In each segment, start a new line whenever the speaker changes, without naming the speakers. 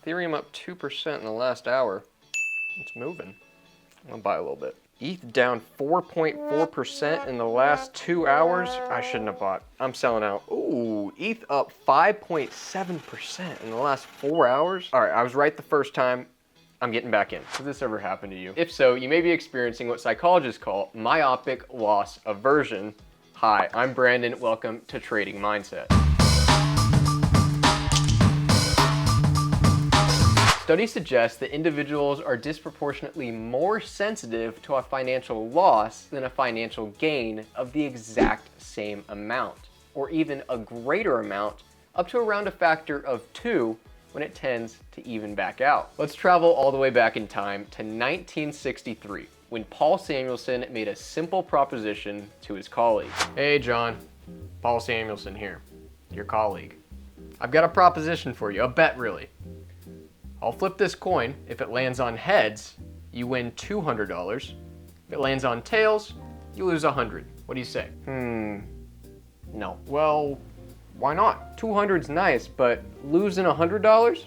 Ethereum up 2% in the last hour. It's moving. I'm gonna buy a little bit. ETH down 4.4% in the last 2 hours. I shouldn't have bought. I'm selling out. Ooh, ETH up 5.7% in the last 4 hours. All right, I was right the first time. I'm getting back in. Has this ever happened to you? If so, you may be experiencing what psychologists call myopic loss aversion. Hi, I'm Brandon. Welcome to Trading Mindset. Studies suggest that individuals are disproportionately more sensitive to a financial loss than a financial gain of the exact same amount, or even a greater amount, up to around a factor of 2 when it tends to even back out. Let's travel all the way back in time to 1963, when Paul Samuelson made a simple proposition to his colleague. Hey John, Paul Samuelson here, your colleague. I've got a proposition for you, a bet really. I'll flip this coin. If it lands on heads, you win $200. If it lands on tails, you lose $100. What do you say? No. Well, why not? 200's nice, but losing $100?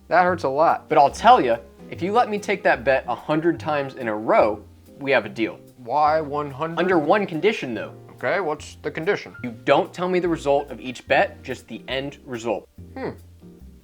That hurts a lot. But I'll tell you, if you let me take that bet 100 times in a row, we have a deal. Why 100? Under one condition though. Okay, what's the condition? You don't tell me the result of each bet, just the end result.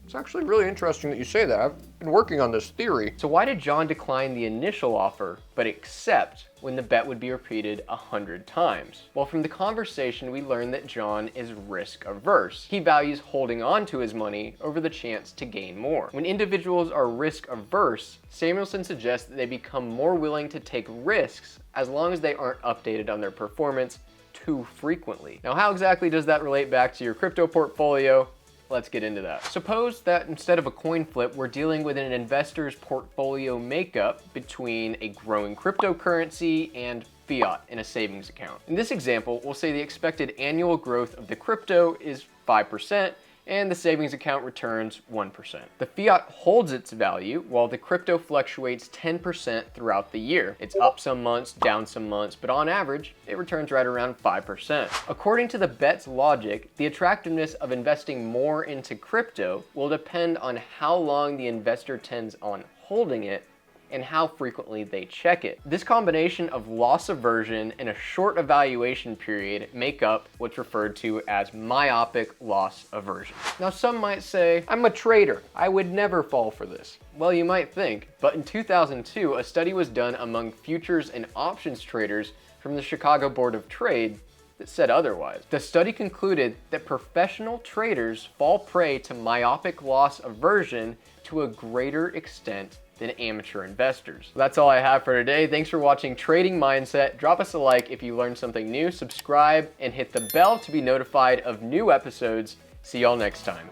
It's actually really interesting that you say that. I've been working on this theory. So why did John decline the initial offer, but accept when the bet would be repeated 100 times? Well, from the conversation, we learned that John is risk averse. He values holding on to his money over the chance to gain more. When individuals are risk averse, Samuelson suggests that they become more willing to take risks as long as they aren't updated on their performance too frequently. Now, how exactly does that relate back to your crypto portfolio? Let's get into that. Suppose that instead of a coin flip, we're dealing with an investor's portfolio makeup between a growing cryptocurrency and fiat in a savings account. In this example, we'll say the expected annual growth of the crypto is 5%, and the savings account returns 1%. The fiat holds its value while the crypto fluctuates 10% throughout the year. It's up some months, down some months, but on average, it returns right around 5%. According to the bet's logic, the attractiveness of investing more into crypto will depend on how long the investor tends on holding it and how frequently they check it. This combination of loss aversion and a short evaluation period make up what's referred to as myopic loss aversion. Now some might say, I'm a trader, I would never fall for this. Well, you might think, but in 2002, a study was done among futures and options traders from the Chicago Board of Trade that said otherwise. The study concluded that professional traders fall prey to myopic loss aversion to a greater extent than amateur investors. That's all I have for today. Thanks for watching Trading Mindset. Drop us a like if you learned something new, subscribe, and hit the bell to be notified of new episodes. See y'all next time.